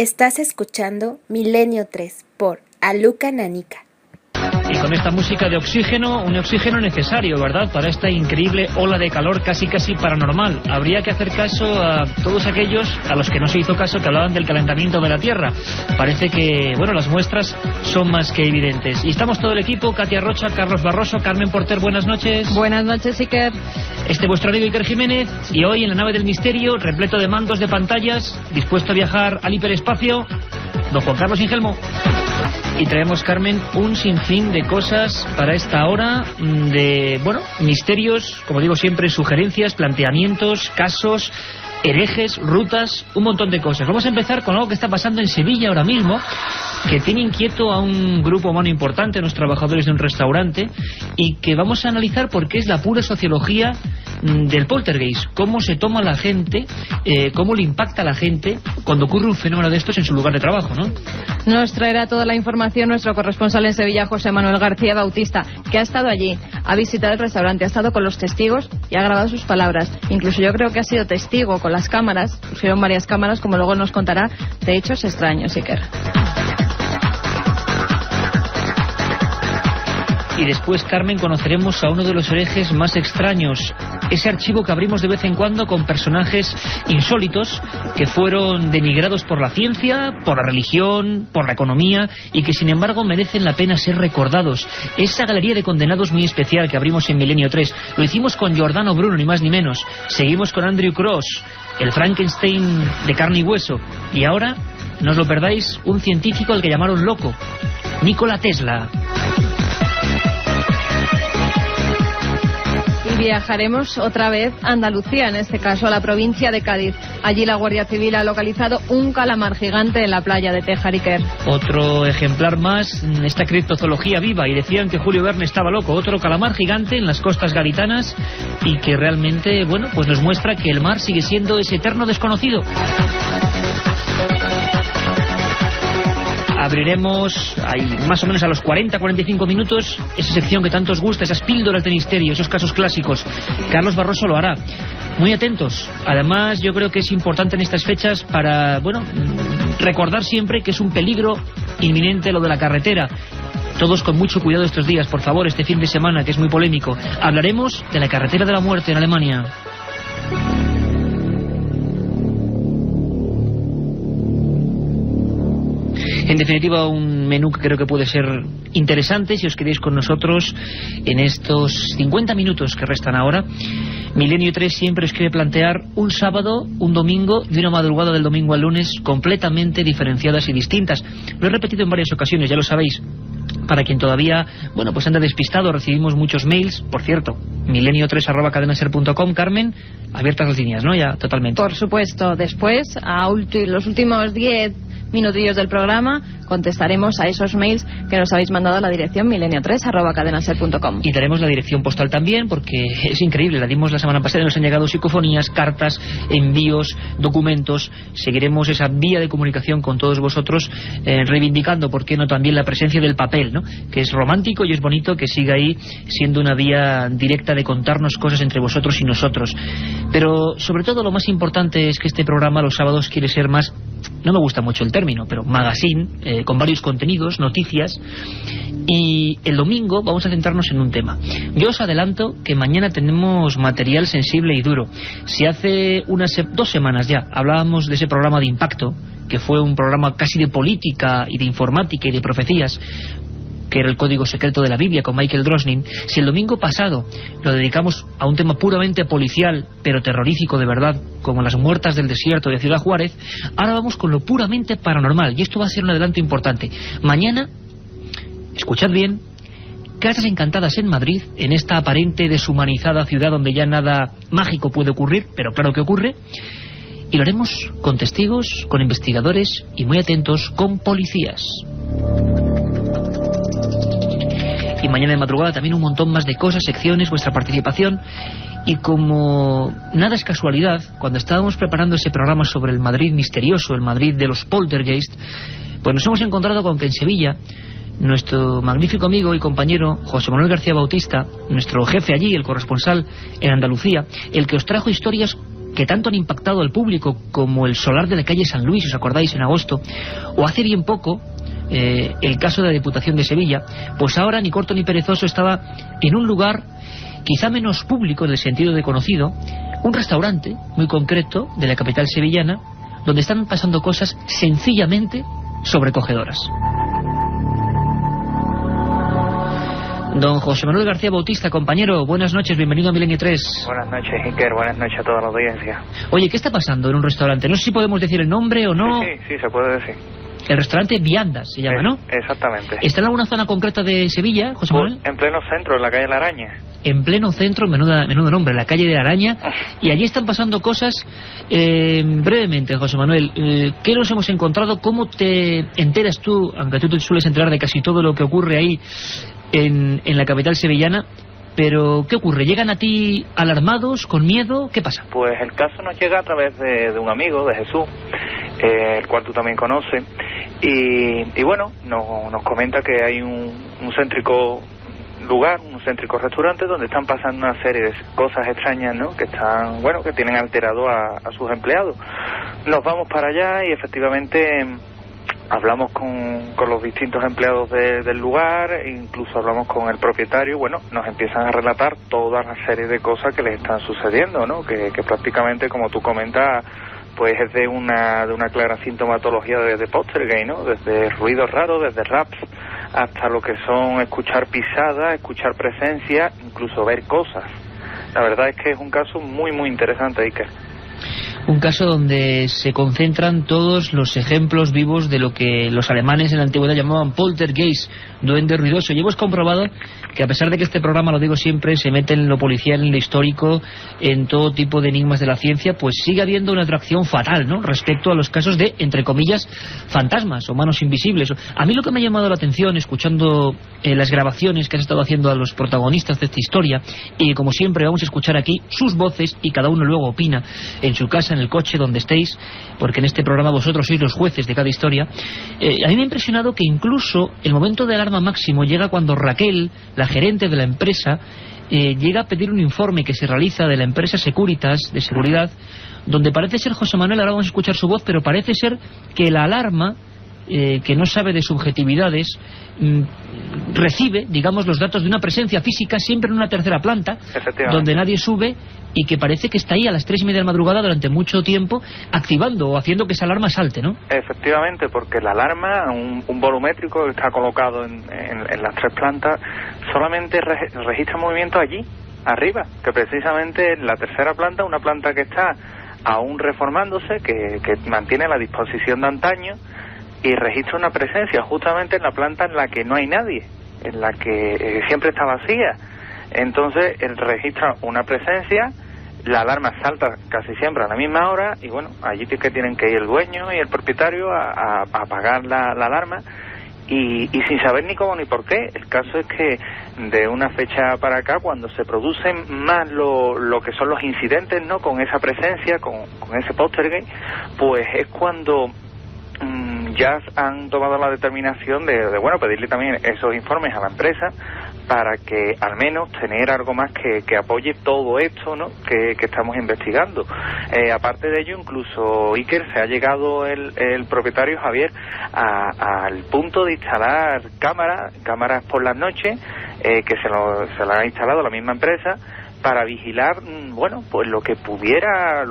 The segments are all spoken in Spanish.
Estás escuchando Milenio 3 por Aluka Nanika. Y con esta música de oxígeno, un oxígeno necesario, ¿verdad?, para esta increíble ola de calor casi paranormal. Habría que hacer caso a todos aquellos a los que no se hizo caso, que hablaban del calentamiento de la Tierra. Parece que, bueno, las muestras son más que evidentes. Y estamos todo el equipo: Katia Rocha, Carlos Barroso, Carmen Porter, buenas noches. Buenas noches, Iker. Vuestro amigo Iker Jiménez, y hoy en la nave del misterio, repleto de mandos, de pantallas, dispuesto a viajar al hiperespacio, don Juan Carlos Ingelmo. Y traemos, Carmen, un sinfín de cosas para esta hora, de, bueno, misterios, como digo siempre, sugerencias, planteamientos, casos, herejes, rutas, un montón de cosas. Vamos a empezar con algo que está pasando en Sevilla ahora mismo, que tiene inquieto a un grupo humano importante, a los trabajadores de un restaurante, y que vamos a analizar porque es la pura sociología del poltergeist, cómo se toma la gente, cómo le impacta a la gente cuando ocurre un fenómeno de estos en su lugar de trabajo, ¿no? Nos traerá toda la información nuestro corresponsal en Sevilla, José Manuel García Bautista, que ha estado allí, ha visitado el restaurante, ha estado con los testigos y ha grabado sus palabras. Incluso yo creo que ha sido testigo con las cámaras, pusieron varias cámaras, como luego nos contará, de hechos extraños, Iker. Y después, Carmen, conoceremos a uno de los herejes más extraños, ese archivo que abrimos de vez en cuando con personajes insólitos que fueron denigrados por la ciencia, por la religión, por la economía, y que sin embargo merecen la pena ser recordados. Esa galería de condenados muy especial que abrimos en Milenio 3. Lo hicimos con Giordano Bruno, ni más ni menos. Seguimos con Andrew Cross, el Frankenstein de carne y hueso. Y ahora, no os lo perdáis, un científico al que llamaron loco, Nikola Tesla. Viajaremos otra vez a Andalucía, en este caso a la provincia de Cádiz. Allí la Guardia Civil ha localizado un calamar gigante en la playa de Téjar, Iker. Otro ejemplar más, esta criptozoología viva, y decían que Julio Verne estaba loco. Otro calamar gigante en las costas gaditanas, y que realmente, bueno, pues nos muestra que el mar sigue siendo ese eterno desconocido. Abriremos ahí, más o menos a los 40-45 minutos, esa sección que tanto os gusta, esas píldoras de misterio, esos casos clásicos. Carlos Barroso lo hará. Muy atentos. Además, yo creo que es importante en estas fechas para, bueno, recordar siempre que es un peligro inminente lo de la carretera. Todos con mucho cuidado estos días, por favor, este fin de semana, que es muy polémico. Hablaremos de la carretera de la muerte en Alemania. En definitiva, un menú que creo que puede ser interesante si os queréis con nosotros en estos 50 minutos que restan ahora. Milenio 3 siempre os quiere plantear un sábado, un domingo y una madrugada del domingo al lunes completamente diferenciadas y distintas. Lo he repetido en varias ocasiones, ya lo sabéis. Para quien todavía, bueno, pues anda despistado, recibimos muchos mails. Por cierto, milenio3@cadenaser.com. Carmen, abiertas las líneas, ¿no? Ya, totalmente. Por supuesto. Después, los últimos 10 minutillos del programa, contestaremos a esos mails que nos habéis mandado a la dirección milenio3@cadenaser.com. Y daremos la dirección postal también, porque es increíble, la dimos la semana pasada y nos han llegado psicofonías, cartas, envíos, documentos. Seguiremos esa vía de comunicación con todos vosotros, reivindicando, ¿por qué no?, también la presencia del papel, ¿no?, que es romántico y es bonito que siga ahí siendo una vía directa de contarnos cosas entre vosotros y nosotros. Pero sobre todo lo más importante es que este programa los sábados quiere ser más, no me gusta mucho el término, pero magazine, con varios contenidos, noticias. Y el domingo vamos a centrarnos en un tema. Yo os adelanto que mañana tenemos material sensible y duro. Si hace 2 semanas ya hablábamos de ese programa de Impacto, que fue un programa casi de política y de informática y de profecías, que era el código secreto de la Biblia con Michael Drosnin, si el domingo pasado lo dedicamos a un tema puramente policial, pero terrorífico de verdad, como las muertas del desierto de Ciudad Juárez, ahora vamos con lo puramente paranormal, y esto va a ser un adelanto importante. Mañana, escuchad bien, Casas Encantadas en Madrid, en esta aparente deshumanizada ciudad donde ya nada mágico puede ocurrir, pero claro que ocurre, y lo haremos con testigos, con investigadores y, muy atentos, con policías. Y mañana de madrugada también un montón más de cosas, secciones, vuestra participación. Y como nada es casualidad, cuando estábamos preparando ese programa sobre el Madrid misterioso, el Madrid de los poltergeist, pues nos hemos encontrado con que en Sevilla nuestro magnífico amigo y compañero José Manuel García Bautista, nuestro jefe allí, el corresponsal en Andalucía, el que os trajo historias que tanto han impactado al público, como el solar de la calle San Luis, ¿os acordáis?, en agosto, o hace bien poco el caso de la Diputación de Sevilla, pues ahora ni corto ni perezoso estaba en un lugar quizá menos público en el sentido de conocido, un restaurante muy concreto de la capital sevillana, donde están pasando cosas sencillamente sobrecogedoras. Don José Manuel García Bautista, compañero, buenas noches, bienvenido a Milenio 3. Buenas noches, Iker, buenas noches a toda la audiencia. Oye, ¿qué está pasando en un restaurante? No sé si podemos decir el nombre o no. Sí, se puede decir. El restaurante Viandas se llama, ¿no? Exactamente. ¿Está en alguna zona concreta de Sevilla, José Manuel? En pleno centro, en la calle La Araña. En pleno centro, menudo nombre, la calle de la Araña. Y allí están pasando cosas. Brevemente, José Manuel, ¿qué nos hemos encontrado? ¿Cómo te enteras tú, aunque tú te sueles enterar de casi todo lo que ocurre ahí en la capital sevillana? Pero, ¿qué ocurre? ¿Llegan a ti alarmados, con miedo? ¿Qué pasa? Pues el caso nos llega a través de un amigo, de Jesús, el cual tú también conoces, y bueno, nos comenta que hay un céntrico lugar, un céntrico restaurante donde están pasando una serie de cosas extrañas, ¿no?, que están, bueno, que tienen alterado a sus empleados. Nos vamos para allá y efectivamente hablamos con los distintos empleados del lugar, incluso hablamos con el propietario, y bueno, nos empiezan a relatar toda la serie de cosas que les están sucediendo, ¿no?, que prácticamente, como tú comentas, pues es de una clara sintomatología de poltergeist, ¿no?, desde ruidos raros, desde raps, hasta lo que son escuchar pisadas, escuchar presencia, incluso ver cosas. La verdad es que es un caso muy, muy interesante, Iker. Un caso donde se concentran todos los ejemplos vivos de lo que los alemanes en la antigüedad llamaban poltergeist, duende ruidoso. Y hemos comprobado que, a pesar de que este programa, lo digo siempre, se mete en lo policial, en lo histórico, en todo tipo de enigmas de la ciencia, pues sigue habiendo una atracción fatal, ¿no?, respecto a los casos de, entre comillas, fantasmas o manos invisibles. A mí lo que me ha llamado la atención, escuchando las grabaciones que has estado haciendo a los protagonistas de esta historia, y como siempre vamos a escuchar aquí sus voces, y cada uno luego opina en su casa, en el coche, donde estéis, porque en este programa vosotros sois los jueces de cada historia. A mí me ha impresionado que incluso el momento de alarma máximo llega cuando Raquel, la gerente de la empresa, llega a pedir un informe que se realiza de la empresa Securitas, de seguridad, donde parece ser, José Manuel, ahora vamos a escuchar su voz, pero parece ser que la alarma, que no sabe de subjetividades, recibe, digamos, los datos de una presencia física siempre en una tercera planta, donde nadie sube, y que parece que está ahí a las 3:30 de la madrugada durante mucho tiempo, activando o haciendo que esa alarma salte, ¿no? Efectivamente, porque la alarma, un volumétrico que está colocado en las 3 plantas, solamente registra movimiento allí, arriba, que precisamente en la tercera planta, una planta que está aún reformándose, que mantiene la disposición de antaño, y registra una presencia justamente en la planta en la que no hay nadie, en la que siempre está vacía. Entonces él registra una presencia, la alarma salta casi siempre a la misma hora, y bueno, allí que tienen que ir el dueño y el propietario a apagar la alarma, y sin saber ni cómo ni por qué. El caso es que de una fecha para acá, cuando se producen más lo que son los incidentes, ¿no?, con esa presencia, con ese poltergeist, pues es cuando ya han tomado la determinación de bueno, pedirle también esos informes a la empresa, para que al menos tener algo más que apoye todo esto, ¿no?, que estamos investigando. Aparte de ello, incluso, Iker, se ha llegado el propietario Javier al punto de instalar cámaras por las noches, que se la ha instalado la misma empresa, para vigilar, bueno, pues lo que pudiera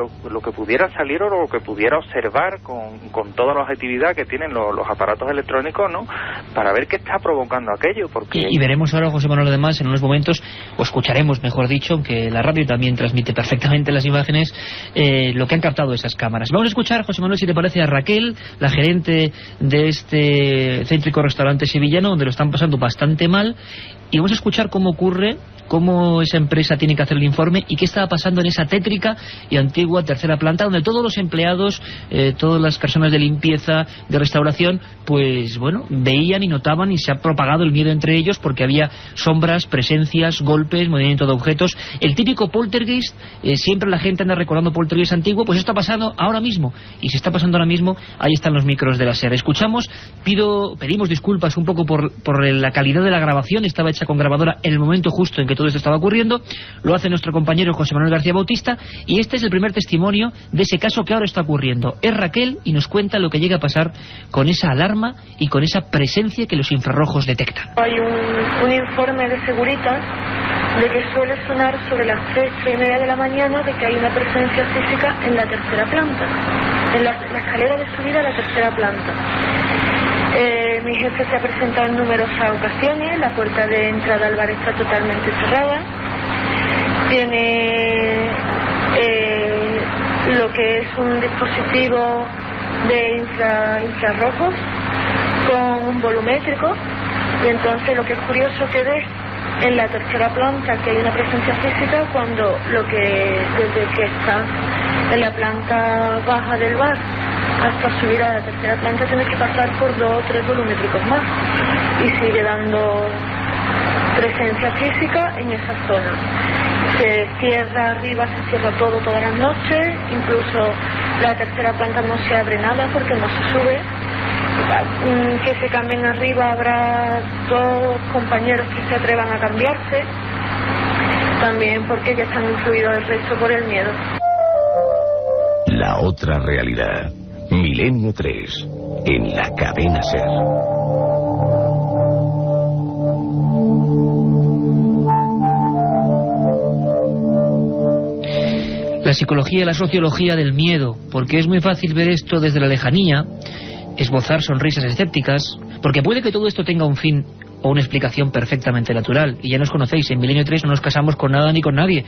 salir o lo que pudiera observar con toda la objetividad que tienen los aparatos electrónicos, ¿no?, para ver qué está provocando aquello. Porque y veremos ahora, José Manuel, además, en unos momentos, o escucharemos, mejor dicho, aunque la radio también transmite perfectamente las imágenes, lo que han captado esas cámaras. Vamos a escuchar, José Manuel, si te parece, a Raquel, la gerente de este céntrico restaurante sevillano, donde lo están pasando bastante mal, y vamos a escuchar cómo ocurre, cómo esa empresa tiene que hacer el informe y qué estaba pasando en esa tétrica y antigua tercera planta, donde todos los empleados, todas las personas de limpieza, de restauración, pues bueno, veían y notaban, y se ha propagado el miedo entre ellos, porque había sombras, presencias, golpes, movimiento de objetos, el típico poltergeist. Siempre la gente anda recordando poltergeist antiguo, pues esto está pasando ahora mismo, y si está pasando ahora mismo, ahí están los micros de la SER. Escuchamos, pedimos disculpas un poco por la calidad de la grabación, estaba hecha con grabadora en el momento justo en que todo esto estaba ocurriendo. Lo hace nuestro compañero José Manuel García Bautista, y este es el primer testimonio de ese caso que ahora está ocurriendo. Es Raquel y nos cuenta lo que llega a pasar con esa alarma y con esa presencia que los infrarrojos detectan. Hay un informe de Securitas de que suele sonar sobre las 3:30 de la mañana de que hay una presencia física en la tercera planta, en la escalera de subida a la tercera planta. Mi jefe se ha presentado en numerosas ocasiones, la puerta de entrada al bar está totalmente cerrada, tiene lo que es un dispositivo de infrarrojos con un volumétrico, y entonces lo que es curioso que ves en la tercera planta que hay una presencia física cuando desde que está en la planta baja del bar hasta subir a la tercera planta tienes que pasar por 2 o 3 volumétricos más y sigue dando presencia física en esa zona. Se cierra arriba, se cierra todo todas las noches, incluso la tercera planta no se abre nada porque no se sube. Que se cambien arriba, habrá 2 compañeros que se atrevan a cambiarse, también porque ya están influidos el resto por el miedo. La otra realidad. Milenio 3 en la cadena SER. La psicología y la sociología del miedo, porque es muy fácil ver esto desde la lejanía, esbozar sonrisas escépticas, porque puede que todo esto tenga un fin o una explicación perfectamente natural, y ya nos conocéis, en Milenio 3 no nos casamos con nada ni con nadie,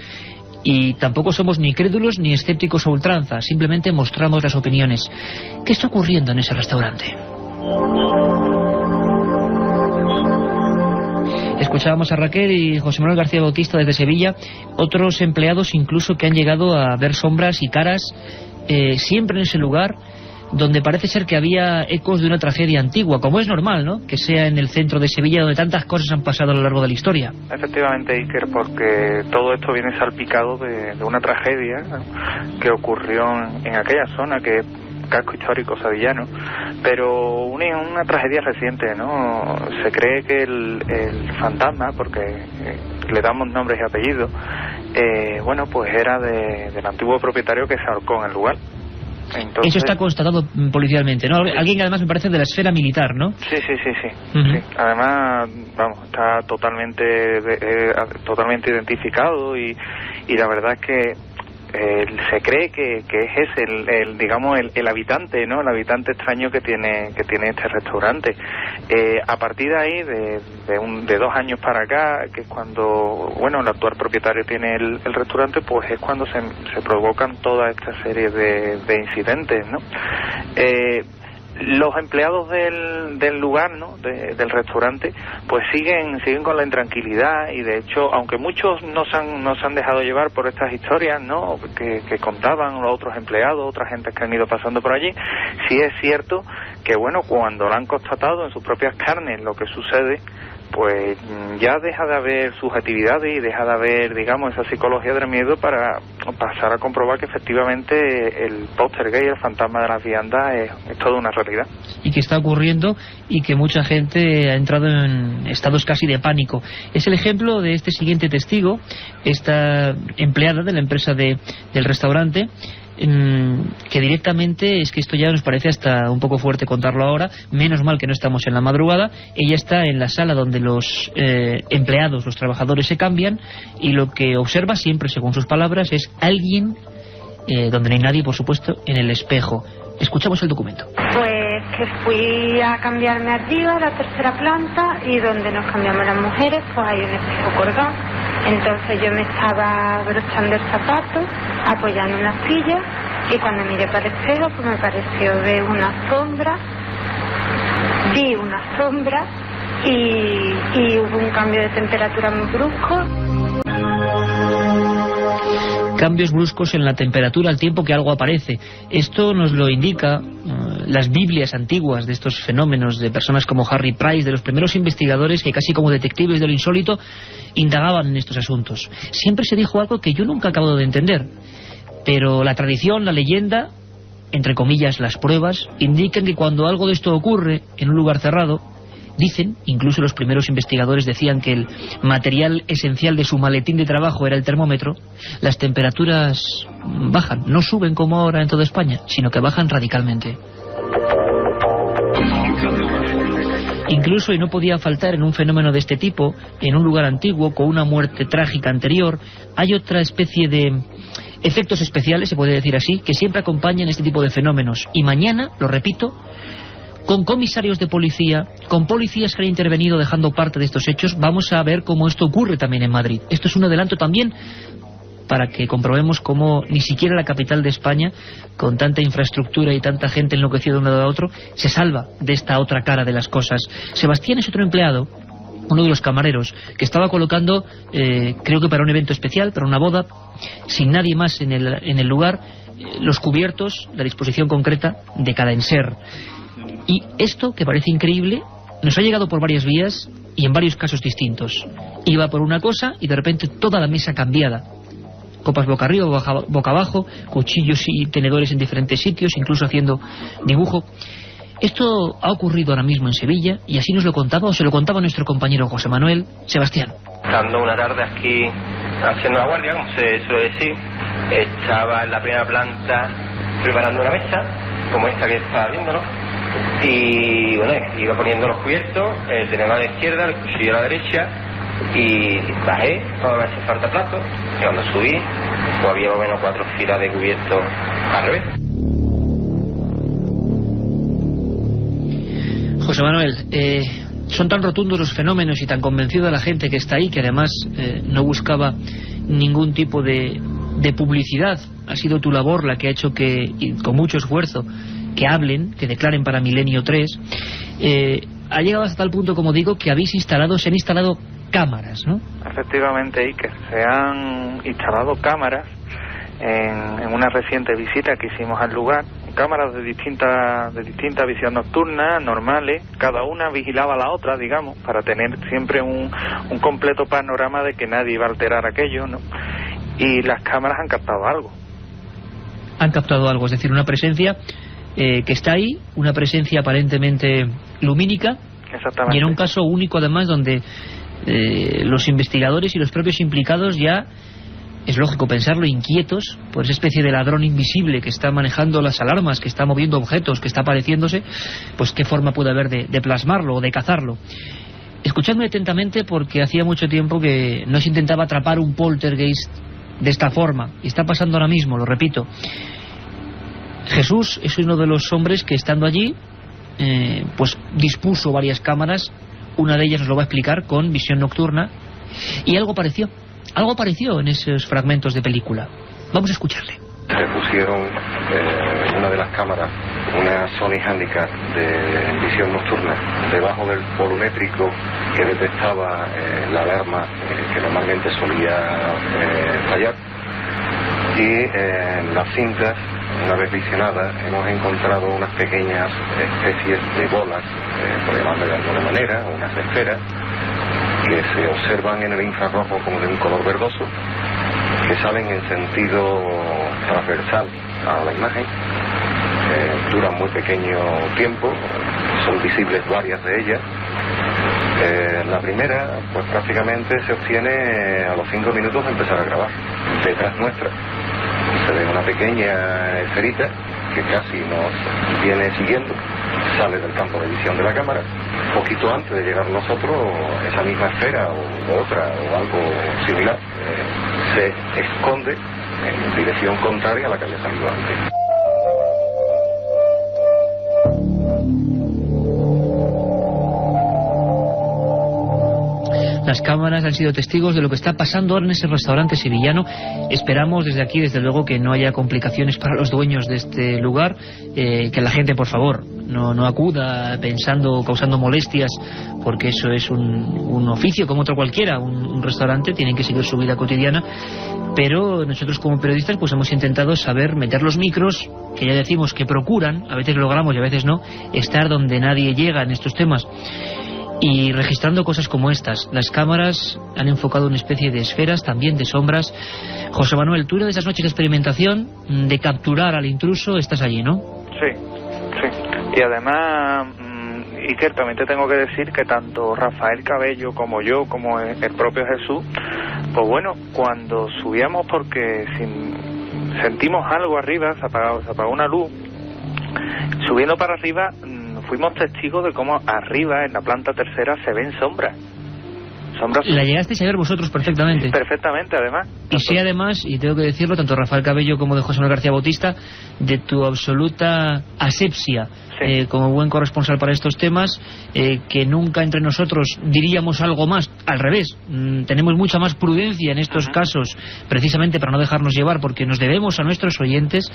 y tampoco somos ni crédulos ni escépticos a ultranza, simplemente mostramos las opiniones. ¿Qué está ocurriendo en ese restaurante? Escuchábamos a Raquel y José Manuel García Bautista desde Sevilla, otros empleados incluso que han llegado a ver sombras y caras siempre en ese lugar, donde parece ser que había ecos de una tragedia antigua, como es normal, ¿no?, que sea en el centro de Sevilla, donde tantas cosas han pasado a lo largo de la historia. Efectivamente, Iker, porque todo esto viene salpicado de una tragedia, ¿no?, que ocurrió en aquella zona, que es casco histórico sevillano, pero una tragedia reciente, ¿no? Se cree que el fantasma, porque le damos nombres y apellidos, bueno, pues era del antiguo propietario que se ahorcó en el lugar. Entonces, eso está constatado policialmente, ¿no? Alguien que además me parece de la esfera militar, ¿no? Sí. Sí. Además, vamos, está totalmente identificado y la verdad es que se cree que es el habitante, ¿no? El habitante extraño que tiene este restaurante. A partir de ahí, de 2 años para acá, que es cuando, bueno, el actual propietario tiene el restaurante, pues es cuando se provocan toda esta serie de incidentes, ¿no? Los empleados del lugar, ¿no?, del restaurante, pues siguen con la intranquilidad, y de hecho, aunque muchos no se han dejado llevar por estas historias, ¿no?, que contaban los otros empleados, otras gentes que han ido pasando por allí, sí es cierto que, bueno, cuando lo han constatado en sus propias carnes lo que sucede, pues ya deja de haber subjetividades y deja de haber, digamos, esa psicología del miedo para pasar a comprobar que efectivamente el poltergeist, el fantasma de las viandas, es toda una realidad. Y que está ocurriendo y que mucha gente ha entrado en estados casi de pánico. Es el ejemplo de este siguiente testigo, esta empleada de la empresa del restaurante, que directamente, es que esto ya nos parece hasta un poco fuerte contarlo ahora, menos mal que no estamos en la madrugada. Ella está en la sala donde los empleados, los trabajadores se cambian, y lo que observa siempre, según sus palabras, es alguien, donde no hay nadie, por supuesto, en el espejo. Escuchamos el documento. Pues que fui a cambiarme arriba a la tercera planta, y donde nos cambiamos las mujeres, pues hay un espejo colgado. Entonces yo me estaba abrochando el zapato, apoyando en la silla, y cuando miré para el espejo, pues me pareció ver una sombra, vi una sombra, y hubo un cambio de temperatura muy brusco. Cambios bruscos en la temperatura al tiempo que algo aparece. Esto nos lo indica las Biblias antiguas de estos fenómenos, de personas como Harry Price, de los primeros investigadores que casi como detectives de lo insólito indagaban en estos asuntos. Siempre se dijo algo que yo nunca he acabado de entender, pero la tradición, la leyenda, entre comillas las pruebas, indican que cuando algo de esto ocurre en un lugar cerrado, Dicen, incluso los primeros investigadores decían que el material esencial de su maletín de trabajo era el termómetro, las temperaturas bajan, no suben como ahora en toda España, sino que bajan radicalmente. Incluso, y no podía faltar en un fenómeno de este tipo, en un lugar antiguo, con una muerte trágica anterior, hay otra especie de efectos especiales, se puede decir así, que siempre acompañan este tipo de fenómenos. Y mañana, lo repito, con comisarios de policía, con policías que han intervenido dejando parte de estos hechos, vamos a ver cómo esto ocurre también en Madrid. Esto es un adelanto también para que comprobemos cómo ni siquiera la capital de España, con tanta infraestructura y tanta gente enloquecida de un lado a otro, se salva de esta otra cara de las cosas. Sebastián es otro empleado, uno de los camareros, que estaba colocando, creo que para un evento especial, para una boda, sin nadie más en el lugar, los cubiertos, la disposición concreta de cada enser. Y esto, que parece increíble, nos ha llegado por varias vías y en varios casos distintos. Iba por una cosa y de repente toda la mesa cambiada. Copas boca arriba, boca abajo, cuchillos y tenedores en diferentes sitios, incluso haciendo dibujo. Esto ha ocurrido ahora mismo en Sevilla y así nos lo contaba, o se lo contaba nuestro compañero José Manuel. Sebastián. Dando una tarde aquí haciendo la guardia, como se suele decir, estaba en la primera planta preparando una mesa, como esta que está viendo, ¿no? Y bueno, iba poniendo los cubiertos, el tenedor a la izquierda, el cuchillo a la derecha, y bajé, no me hace falta plato, y cuando subí, pues había más o menos 4 filas de cubiertos al revés. José Manuel, son tan rotundos los fenómenos y tan convencida la gente que está ahí, que además no buscaba ningún tipo de publicidad. Ha sido tu labor la que ha hecho que, y con mucho esfuerzo, que hablen, que declaren para Milenio 3. Ha llegado hasta tal punto, como digo, que se han instalado cámaras, ¿no? Efectivamente, Iker, se han instalado cámaras en una reciente visita que hicimos al lugar, cámaras de distinta visión nocturna, normales, cada una vigilaba a la otra, digamos, para tener siempre un completo panorama de que nadie iba a alterar aquello, ¿no? Y las cámaras han captado algo. Han captado algo, es decir, una presencia que está ahí, una presencia aparentemente lumínica. Exactamente. Y en un caso único además donde los investigadores y los propios implicados ya, es lógico pensarlo, inquietos por esa especie de ladrón invisible que está manejando las alarmas, que está moviendo objetos, que está apareciéndose, pues qué forma puede haber de plasmarlo o de cazarlo. Escuchadme atentamente, porque hacía mucho tiempo que no se intentaba atrapar un poltergeist de esta forma, y está pasando ahora mismo, lo repito. Jesús es uno de los hombres que, estando allí, pues dispuso varias cámaras. Una de ellas nos lo va a explicar, con visión nocturna, y algo apareció en esos fragmentos de película. Vamos a escucharle. Se pusieron una de las cámaras, una Sony Handicap de visión nocturna, debajo del volumétrico que detectaba la alarma que normalmente solía fallar, y en las cintas, una vez visionadas, hemos encontrado unas pequeñas especies de bolas, por llamarlo de alguna manera, unas esferas, que se observan en el infrarrojo como de un color verdoso, que salen en sentido transversal a la imagen, duran muy pequeño tiempo, son visibles varias de ellas. La primera, pues prácticamente se obtiene a los 5 minutos de empezar a grabar. Detrás nuestra se ve una pequeña esferita que casi nos viene siguiendo, sale del campo de visión de la cámara. Poquito antes de llegar nosotros, esa misma esfera o otra o algo similar se esconde en dirección contraria a la que había salido antes. Las cámaras han sido testigos de lo que está pasando ahora en ese restaurante sevillano. Esperamos desde aquí, desde luego, que no haya complicaciones para los dueños de este lugar, que la gente, por favor, no acuda causando molestias, porque eso es un oficio como otro cualquiera, un restaurante, tienen que seguir su vida cotidiana. Pero nosotros, como periodistas, pues hemos intentado meter los micros, que ya decimos que procuran, a veces logramos y a veces no, estar donde nadie llega en estos temas, y registrando cosas como estas. Las cámaras han enfocado una especie de esferas, también de sombras. José Manuel, tú, de esas noches de experimentación, de capturar al intruso, estás allí, ¿no? Sí. Y además Iker, también te tengo que decir que tanto Rafael Cabello como yo, como el propio Jesús, pues bueno, cuando subíamos porque sentimos algo arriba, se apagó una luz, subiendo para arriba fuimos testigos de cómo arriba, en la planta tercera, se ven sombras. La llegasteis a ver vosotros perfectamente. Perfectamente, además. Y sí, además, y tengo que decirlo, tanto Rafael Cabello como de José Manuel García Bautista, de tu absoluta asepsia, sí, como buen corresponsal para estos temas, que nunca entre nosotros diríamos algo más. Al revés, tenemos mucha más prudencia en estos casos, precisamente para no dejarnos llevar, porque nos debemos a nuestros oyentes.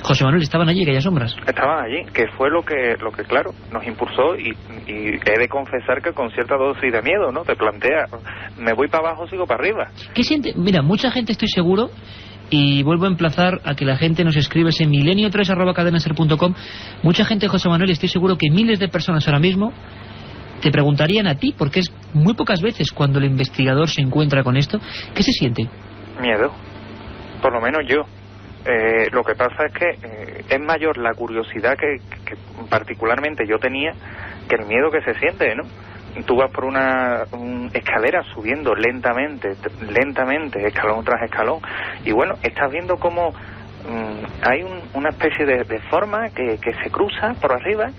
José Manuel, ¿estaban allí aquellas sombras? Estaban allí, que fue lo que claro, nos impulsó, y he de confesar que con cierta dosis de miedo, ¿no? Te plantea, me voy para abajo, sigo para arriba. ¿Qué siente? Mira, mucha gente, estoy seguro, y vuelvo a emplazar a que la gente nos escribe en milenio3@cadenaser.com. Mucha gente, José Manuel, estoy seguro que miles de personas ahora mismo te preguntarían a ti, porque es muy pocas veces cuando el investigador se encuentra con esto. ¿Qué se siente? Miedo, por lo menos yo. Lo que pasa es que es mayor la curiosidad que particularmente yo tenía que el miedo que se siente, ¿no? Tú vas por una escalera subiendo lentamente, escalón tras escalón, y bueno, estás viendo cómo hay una especie de forma que se cruza por arriba.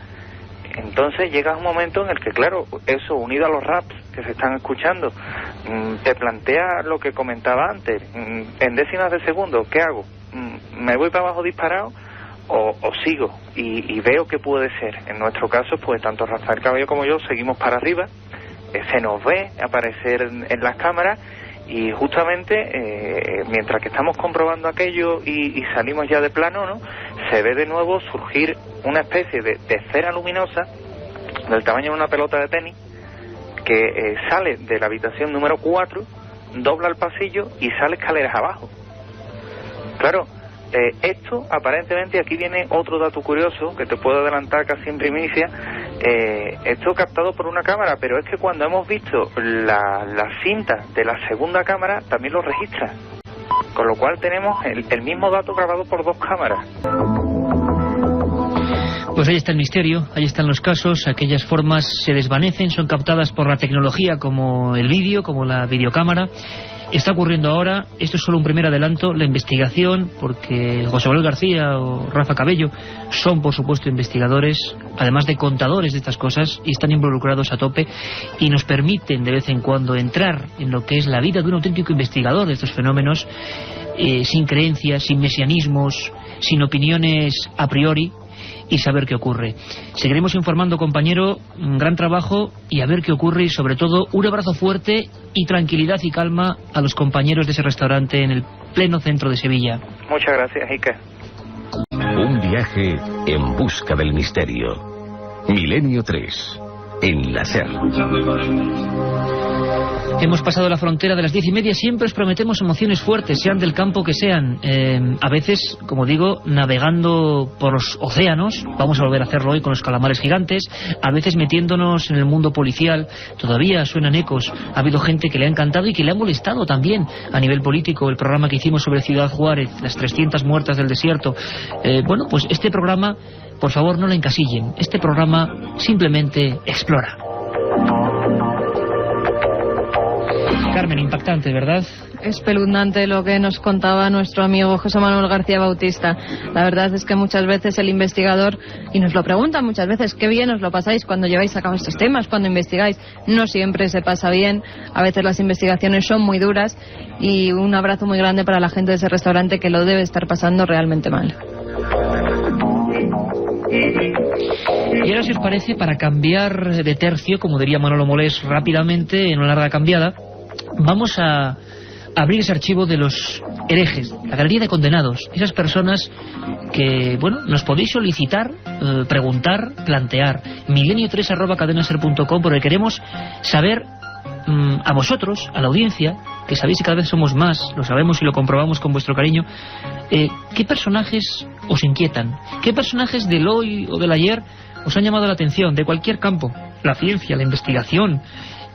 Entonces llega un momento en el que, claro, eso unido a los raps que se están escuchando, te plantea lo que comentaba antes, en décimas de segundo, ¿qué hago? ¿Me voy para abajo disparado o sigo? Y veo que puede ser. En nuestro caso, pues tanto Rafael Cabello como yo seguimos para arriba, se nos ve aparecer en las cámaras, y justamente mientras que estamos comprobando aquello y salimos ya de plano, ¿no?, se ve de nuevo surgir una especie de esfera luminosa del tamaño de una pelota de tenis que sale de la habitación número 4, dobla el pasillo y sale escaleras abajo. Claro, esto aparentemente, aquí viene otro dato curioso que te puedo adelantar casi en primicia, esto captado por una cámara, pero es que cuando hemos visto la cinta de la segunda cámara también lo registra, con lo cual tenemos el mismo dato grabado por dos cámaras. Pues ahí está el misterio, ahí están los casos, aquellas formas se desvanecen, son captadas por la tecnología como el vídeo, como la videocámara. Está ocurriendo ahora, esto es solo un primer adelanto, la investigación, porque José Manuel García o Rafa Cabello son, por supuesto, investigadores, además de contadores de estas cosas, y están involucrados a tope, y nos permiten de vez en cuando entrar en lo que es la vida de un auténtico investigador de estos fenómenos, sin creencias, sin mesianismos, sin opiniones a priori, y saber qué ocurre. Seguiremos informando, compañero, un gran trabajo, y a ver qué ocurre, y sobre todo un abrazo fuerte y tranquilidad y calma a los compañeros de ese restaurante en el pleno centro de Sevilla. Muchas gracias, Iker. Un viaje en busca del misterio. Milenio 3, en la SER. Hemos pasado la frontera de las 10:30, siempre os prometemos emociones fuertes, sean del campo que sean. A veces, como digo, navegando por los océanos, vamos a volver a hacerlo hoy con los calamares gigantes, a veces metiéndonos en el mundo policial, todavía suenan ecos, ha habido gente que le ha encantado y que le ha molestado también a nivel político el programa que hicimos sobre Ciudad Juárez, las 300 muertas del desierto. Bueno, pues este programa, por favor, no lo encasillen, este programa simplemente explora. Carmen, impactante, ¿verdad? Espeluznante lo que nos contaba nuestro amigo José Manuel García Bautista. La verdad es que muchas veces el investigador, y nos lo preguntan muchas veces, qué bien os lo pasáis cuando lleváis a cabo estos temas, cuando investigáis. No siempre se pasa bien, a veces las investigaciones son muy duras, y un abrazo muy grande para la gente de ese restaurante que lo debe estar pasando realmente mal. Y ahora, si os parece, para cambiar de tercio, como diría Manolo Molés rápidamente, en una larga cambiada, vamos a abrir ese archivo de los herejes, la galería de condenados, esas personas que, bueno, nos podéis solicitar, preguntar, plantear. milenio3@cadenaser.com, porque queremos saber a vosotros, a la audiencia, que sabéis que cada vez somos más, lo sabemos y lo comprobamos con vuestro cariño, ¿qué personajes os inquietan? ¿Qué personajes del hoy o del ayer os han llamado la atención, de cualquier campo? La ciencia, la investigación.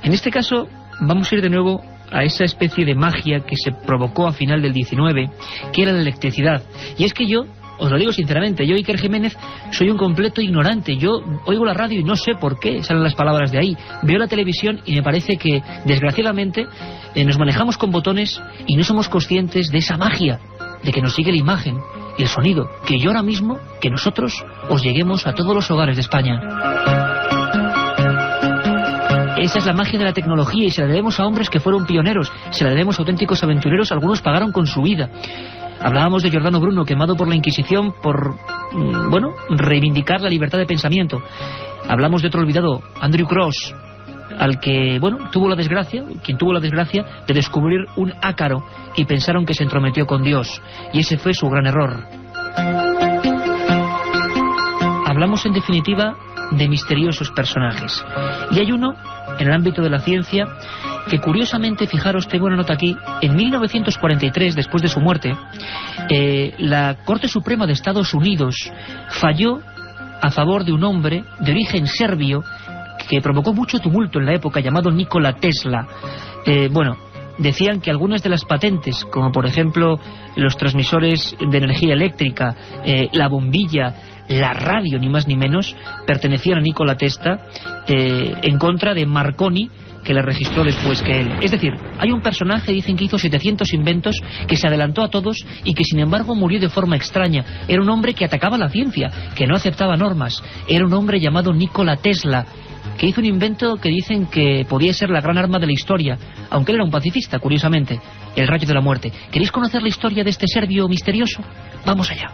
En este caso, vamos a ir de nuevo a esa especie de magia que se provocó a final del 19, que era la electricidad. Y es que yo os lo digo sinceramente, yo, Iker Jiménez, soy un completo ignorante. Yo oigo la radio y no sé por qué salen las palabras de ahí. Veo la televisión y me parece que, desgraciadamente, nos manejamos con botones y no somos conscientes de esa magia, de que nos sigue la imagen y el sonido, que yo ahora mismo, que nosotros os lleguemos a todos los hogares de España. Esa es la magia de la tecnología y se la debemos a hombres que fueron pioneros, se la debemos a auténticos aventureros, algunos pagaron con su vida. Hablábamos de Giordano Bruno, quemado por la Inquisición por, reivindicar la libertad de pensamiento. Hablamos de otro olvidado, Andrew Cross, al que, quien tuvo la desgracia de descubrir un ácaro y pensaron que se entrometió con Dios, y ese fue su gran error. Hablamos en definitiva de misteriosos personajes, y hay uno en el ámbito de la ciencia que, curiosamente, fijaros, tengo una nota aquí, en 1943, después de su muerte, la Corte Suprema de Estados Unidos falló a favor de un hombre de origen serbio que provocó mucho tumulto en la época, llamado Nikola Tesla. Decían que algunas de las patentes, como por ejemplo los transmisores de energía eléctrica, la bombilla, la radio, ni más ni menos, pertenecían a Nikola Tesla, en contra de Marconi, que le registró después que él. Es decir, hay un personaje, dicen, que hizo 700 inventos, que se adelantó a todos y que sin embargo murió de forma extraña. Era un hombre que atacaba la ciencia, que no aceptaba normas. Era un hombre llamado Nikola Tesla, que hizo un invento que dicen que podía ser la gran arma de la historia, aunque él era un pacifista, curiosamente, el rayo de la muerte. ¿Queréis conocer la historia de este serbio misterioso? Vamos allá.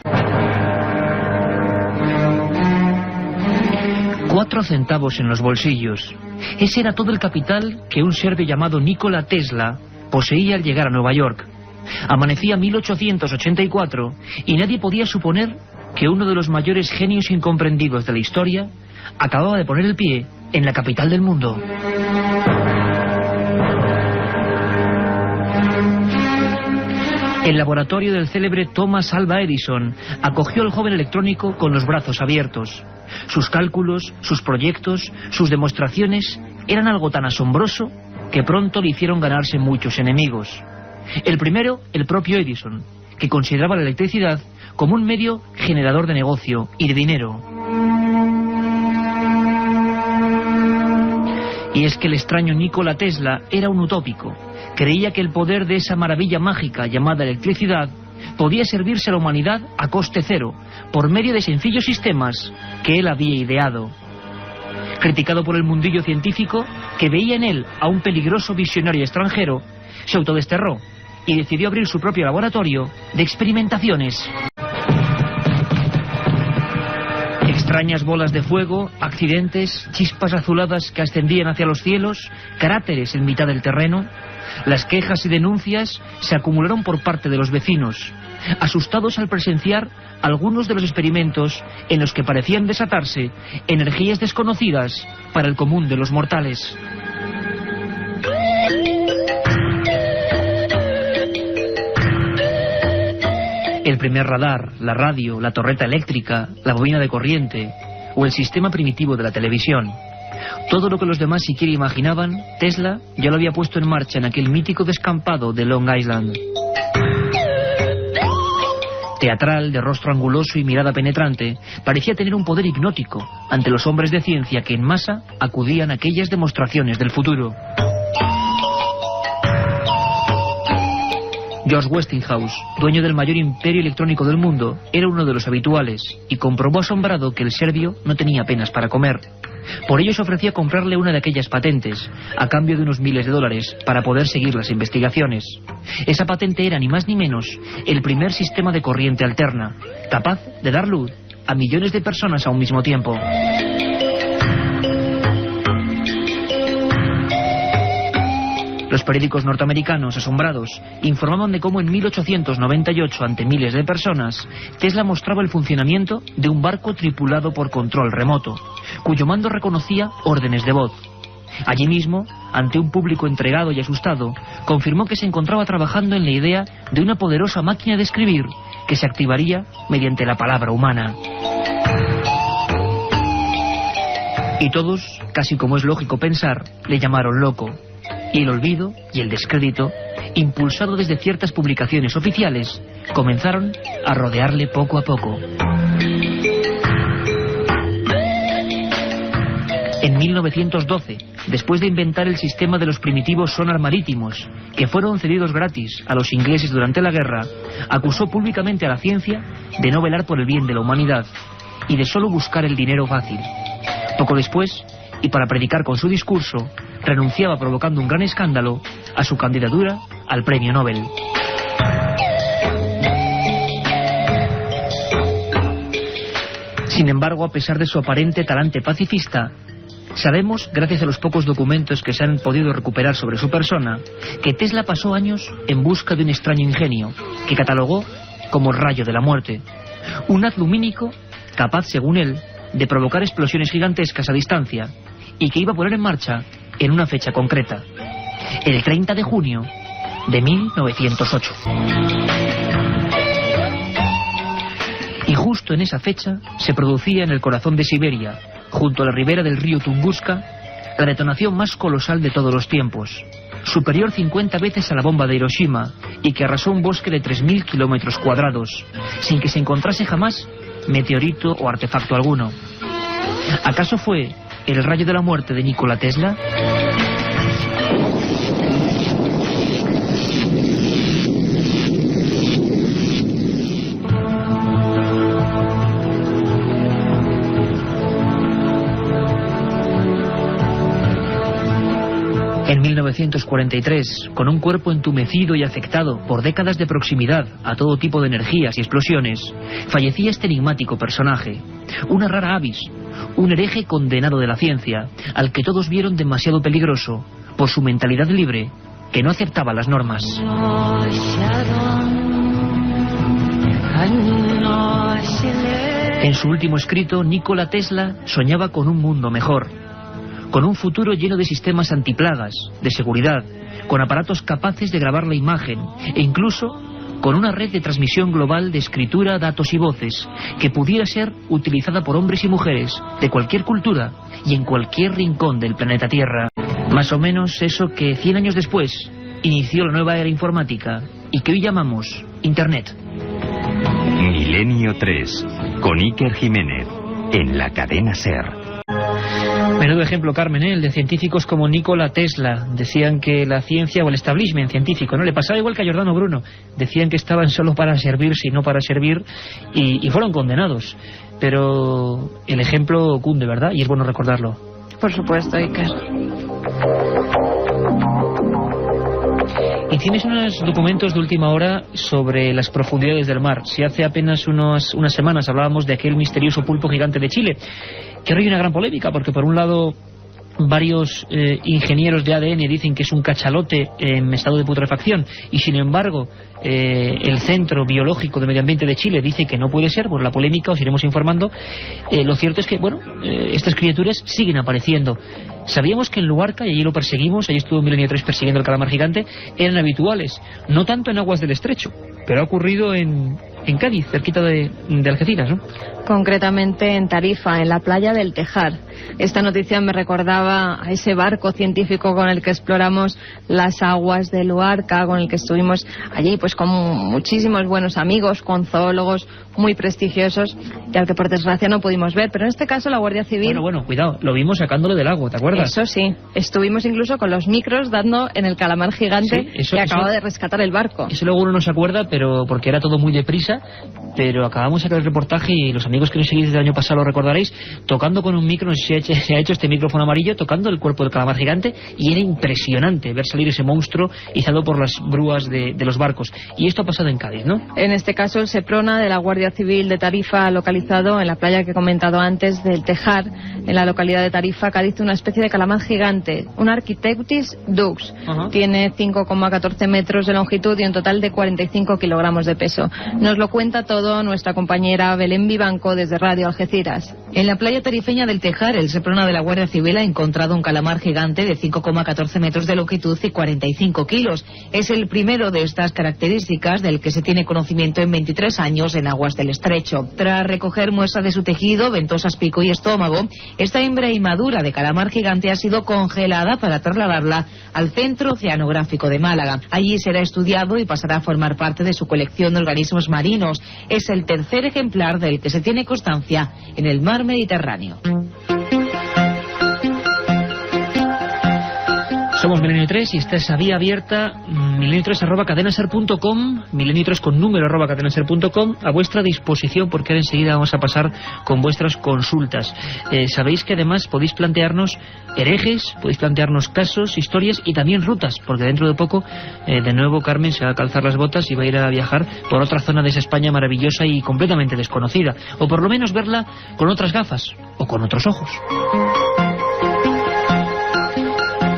4 centavos en los bolsillos. Ese era todo el capital que un serbio llamado Nikola Tesla poseía al llegar a Nueva York. Amanecía 1884 y nadie podía suponer que uno de los mayores genios incomprendidos de la historia acababa de poner el pie en la capital del mundo. El laboratorio del célebre Thomas Alva Edison acogió al joven electrónico con los brazos abiertos. Sus cálculos, sus proyectos, sus demostraciones eran algo tan asombroso que pronto le hicieron ganarse muchos enemigos. El primero, el propio Edison, que consideraba la electricidad como un medio generador de negocio y de dinero. Y es que el extraño Nikola Tesla era un utópico. Creía que el poder de esa maravilla mágica llamada electricidad podía servirse a la humanidad a coste cero, por medio de sencillos sistemas que él había ideado. Criticado por el mundillo científico, que veía en él a un peligroso visionario extranjero, se autodesterró y decidió abrir su propio laboratorio de experimentaciones. Extrañas bolas de fuego, accidentes, chispas azuladas que ascendían hacia los cielos, cráteres en mitad del terreno. Las quejas y denuncias se acumularon por parte de los vecinos, asustados al presenciar algunos de los experimentos en los que parecían desatarse energías desconocidas para el común de los mortales. El primer radar, la radio, la torreta eléctrica, la bobina de corriente o el sistema primitivo de la televisión. Todo lo que los demás siquiera imaginaban, Tesla ya lo había puesto en marcha en aquel mítico descampado de Long Island. Teatral, de rostro anguloso y mirada penetrante, parecía tener un poder hipnótico ante los hombres de ciencia que en masa acudían a aquellas demostraciones del futuro. George Westinghouse, dueño del mayor imperio electrónico del mundo, era uno de los habituales y comprobó asombrado que el serbio no tenía apenas para comer. Por ello se ofrecía comprarle una de aquellas patentes, a cambio de unos miles de dólares, para poder seguir las investigaciones. Esa patente era, ni más ni menos, el primer sistema de corriente alterna, capaz de dar luz a millones de personas a un mismo tiempo. Los periódicos norteamericanos, asombrados, informaban de cómo en 1898, ante miles de personas, Tesla mostraba el funcionamiento de un barco tripulado por control remoto, cuyo mando reconocía órdenes de voz. Allí mismo, ante un público entregado y asustado, confirmó que se encontraba trabajando en la idea de una poderosa máquina de escribir que se activaría mediante la palabra humana. Y todos, casi como es lógico pensar, le llamaron loco. Y el olvido y el descrédito, impulsado desde ciertas publicaciones oficiales, comenzaron a rodearle poco a poco. En 1912, después de inventar el sistema de los primitivos sonar marítimos, que fueron cedidos gratis a los ingleses durante la guerra, acusó públicamente a la ciencia de no velar por el bien de la humanidad y de solo buscar el dinero fácil. Poco después, y para predicar con su discurso, renunciaba, provocando un gran escándalo, a su candidatura al Premio Nobel. Sin embargo, a pesar de su aparente talante pacifista, sabemos, gracias a los pocos documentos que se han podido recuperar sobre su persona, que Tesla pasó años en busca de un extraño ingenio, que catalogó como el rayo de la muerte. Un haz lumínico capaz, según él, de provocar explosiones gigantescas a distancia, y que iba a poner en marcha en una fecha concreta, el 30 de junio de 1908. Y justo en esa fecha se producía en el corazón de Siberia, junto a la ribera del río Tunguska, la detonación más colosal de todos los tiempos, superior 50 veces a la bomba de Hiroshima, y que arrasó un bosque de 3.000 kilómetros cuadrados, sin que se encontrase jamás meteorito o artefacto alguno. ¿Acaso fue el rayo de la muerte de Nikola Tesla? En 1943, con un cuerpo entumecido y afectado por décadas de proximidad a todo tipo de energías y explosiones, fallecía este enigmático personaje, una rara avis, un hereje condenado de la ciencia, al que todos vieron demasiado peligroso por su mentalidad libre, que no aceptaba las normas. En su último escrito, Nikola Tesla soñaba con un mundo mejor, con un futuro lleno de sistemas antiplagas, de seguridad, con aparatos capaces de grabar la imagen e incluso con una red de transmisión global de escritura, datos y voces que pudiera ser utilizada por hombres y mujeres de cualquier cultura y en cualquier rincón del planeta Tierra. Más o menos eso que 100 años después inició la nueva era informática y que hoy llamamos Internet. Milenio 3, con Iker Jiménez, en la cadena SER. Menudo ejemplo, Carmen, el de científicos como Nikola Tesla. Decían que la ciencia o el establishment científico, ¿no? Le pasaba igual que a Giordano Bruno. Decían que estaban solo para servirse y no para servir, y fueron condenados. Pero el ejemplo cunde, ¿verdad? Y es bueno recordarlo. Por supuesto, Iker. Y tienes unos documentos de última hora sobre las profundidades del mar. Si hace apenas unas semanas hablábamos de aquel misterioso pulpo gigante de Chile, que ahora hay una gran polémica, porque por un lado varios ingenieros de ADN dicen que es un cachalote en estado de putrefacción, y sin embargo el Centro Biológico de Medio Ambiente de Chile dice que no puede ser. Por la polémica os iremos informando. Lo cierto es que, bueno, estas criaturas siguen apareciendo. Sabíamos que en Luarca, y allí lo perseguimos, allí estuvo Milenio 3 persiguiendo el calamar gigante, eran habituales, no tanto en aguas del estrecho, pero ha ocurrido en Cádiz, cerquita de Algeciras, ¿no? Concretamente en Tarifa, en la playa del Tejar. Esta noticia me recordaba a ese barco científico con el que exploramos las aguas de Luarca, con el que estuvimos allí pues con muchísimos buenos amigos, con zoólogos muy prestigiosos, y al que por desgracia no pudimos ver. Pero en este caso la Guardia Civil... Bueno, cuidado, lo vimos sacándolo del agua, ¿te acuerdas? Eso sí, estuvimos incluso con los micros dando en el calamar gigante, sí, que acaba de rescatar el barco. Eso luego uno no se acuerda, pero porque era todo muy deprisa, pero acabamos de sacar el reportaje, y los amigos que nos seguís desde el año pasado lo recordaréis, tocando con un micro, no sé si se ha hecho este micrófono amarillo, tocando el cuerpo del calamar gigante, y era impresionante ver salir ese monstruo izado por las grúas de los barcos. Y esto ha pasado en Cádiz, ¿no? En este caso el Seprona de la Guardia Civil de Tarifa ha localizado en la playa que he comentado antes del Tejar, en la localidad de Tarifa, Cádiz, una especie de calamar gigante, un Architeutis dux. Tiene 5,14 metros de longitud y un total de 45 kilogramos de peso. Nos lo lo cuenta todo nuestra compañera Belén Vivanco desde Radio Algeciras. En la playa tarifeña del Tejar, el Seprona de la Guardia Civil ha encontrado un calamar gigante de 5,14 metros de longitud y 45 kilos. Es el primero de estas características del que se tiene conocimiento en 23 años en aguas del estrecho. Tras recoger muestras de su tejido, ventosas, pico y estómago, esta hembra inmadura de calamar gigante ha sido congelada para trasladarla al Centro Oceanográfico de Málaga. Allí será estudiado y pasará a formar parte de su colección de organismos marinos. Es el tercer ejemplar del que se tiene constancia en el mar Mediterráneo. Somos Milenio 3 y esta es a vía abierta, milenio3@cadenaser.com, milenio3 con número @cadenaser.com, a vuestra disposición, porque ahora enseguida vamos a pasar con vuestras consultas. Sabéis que además podéis plantearnos herejes, podéis plantearnos casos, historias y también rutas, porque dentro de poco, de nuevo Carmen se va a calzar las botas y va a ir a viajar por otra zona de esa España maravillosa y completamente desconocida, o por lo menos verla con otras gafas o con otros ojos.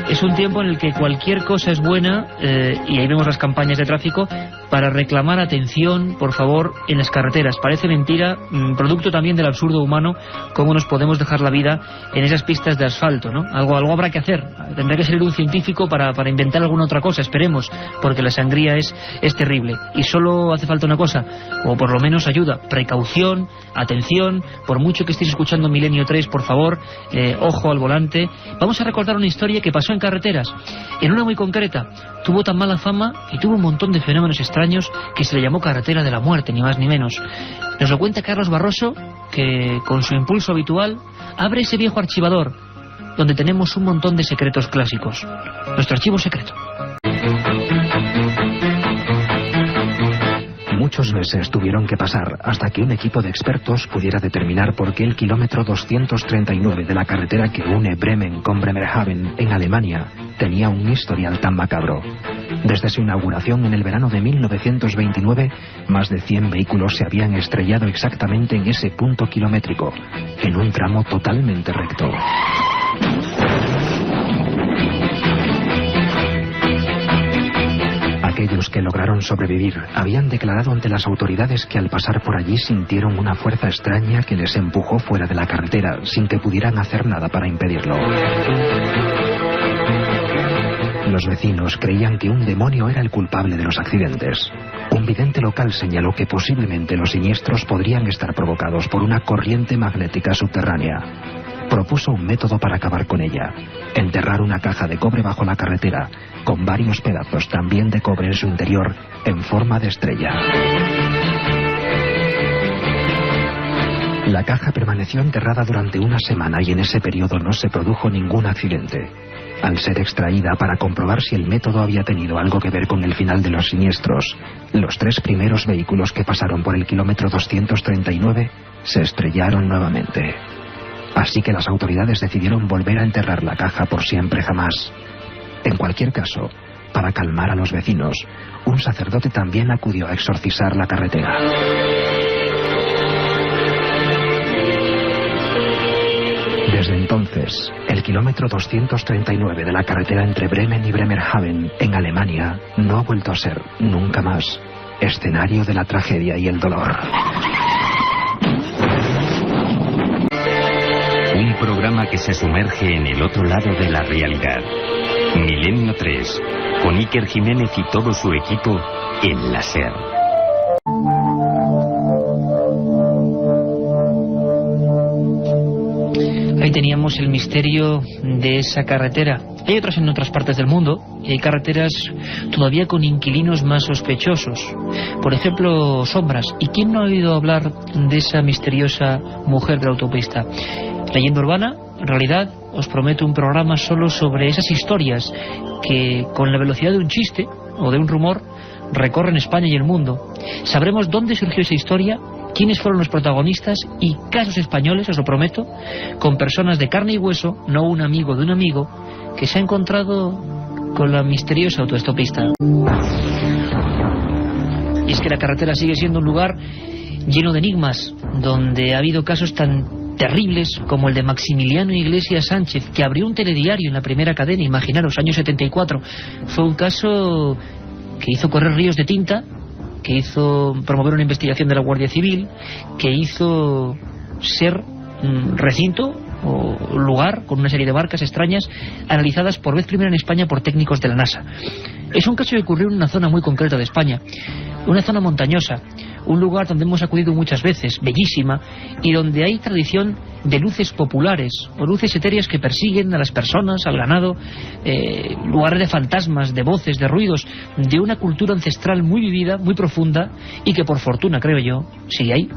Es un tiempo en el que cualquier cosa es buena, y ahí vemos las campañas de tráfico para reclamar atención, por favor, en las carreteras. Parece mentira, producto también del absurdo humano, cómo nos podemos dejar la vida en esas pistas de asfalto, ¿no? Algo habrá que hacer. Tendrá que salir un científico para inventar alguna otra cosa, esperemos, porque la sangría es terrible. Y solo hace falta una cosa, o por lo menos ayuda, precaución, atención, por mucho que estéis escuchando Milenio 3, por favor, ojo al volante. Vamos a recordar una historia que pasó en carreteras, en una muy concreta. Tuvo tan mala fama y tuvo un montón de fenómenos extraños que se le llamó carretera de la muerte, ni más ni menos. Nos lo cuenta Carlos Barroso, que con su impulso habitual abre ese viejo archivador donde tenemos un montón de secretos clásicos. Nuestro archivo secreto. Muchos meses tuvieron que pasar hasta que un equipo de expertos pudiera determinar por qué el kilómetro 239 de la carretera que une Bremen con Bremerhaven en Alemania tenía un historial tan macabro. Desde su inauguración en el verano de 1929, más de 100 vehículos se habían estrellado exactamente en ese punto kilométrico, en un tramo totalmente recto. Aquellos que lograron sobrevivir habían declarado ante las autoridades que al pasar por allí sintieron una fuerza extraña que les empujó fuera de la carretera sin que pudieran hacer nada para impedirlo. Los vecinos creían que un demonio era el culpable de los accidentes. Un vidente local señaló que posiblemente los siniestros podrían estar provocados por una corriente magnética subterránea. Propuso un método para acabar con ella: enterrar una caja de cobre bajo la carretera, con varios pedazos también de cobre en su interior, en forma de estrella. La caja permaneció enterrada durante una semana y en ese periodo no se produjo ningún accidente. Al ser extraída para comprobar si el método había tenido algo que ver con el final de los siniestros, los 3 primeros vehículos que pasaron por el kilómetro 239 se estrellaron nuevamente. Así que las autoridades decidieron volver a enterrar la caja por siempre jamás. En cualquier caso, para calmar a los vecinos, un sacerdote también acudió a exorcizar la carretera. Desde entonces, el kilómetro 239 de la carretera entre Bremen y Bremerhaven, en Alemania, no ha vuelto a ser, nunca más, escenario de la tragedia y el dolor. Un programa que se sumerge en el otro lado de la realidad. Milenio 3, con Iker Jiménez y todo su equipo en la SER. Ahí teníamos el misterio de esa carretera. Hay otras en otras partes del mundo y hay carreteras todavía con inquilinos más sospechosos. Por ejemplo, sombras. ¿Y quién no ha oído hablar de esa misteriosa mujer de la autopista? Leyenda urbana, en realidad, os prometo un programa solo sobre esas historias que, con la velocidad de un chiste o de un rumor, recorren España y el mundo. Sabremos dónde surgió esa historia, quiénes fueron los protagonistas y casos españoles, os lo prometo, con personas de carne y hueso, no un amigo de un amigo, que se ha encontrado con la misteriosa autoestopista. Y es que la carretera sigue siendo un lugar lleno de enigmas, donde ha habido casos tan terribles como el de Maximiliano Iglesias Sánchez, que abrió un telediario en la primera cadena, imaginaros, año 74. Fue un caso que hizo correr ríos de tinta, que hizo promover una investigación de la Guardia Civil, que hizo ser recinto o lugar con una serie de barcas extrañas analizadas por vez primera en España por técnicos de la NASA. Es un caso que ocurrió en una zona muy concreta de España, una zona montañosa, un lugar donde hemos acudido muchas veces, bellísima, y donde hay tradición de luces populares o luces etéreas que persiguen a las personas, al ganado, lugares de fantasmas, de voces, de ruidos, de una cultura ancestral muy vivida, muy profunda, y que por fortuna, creo yo, sigue ahí.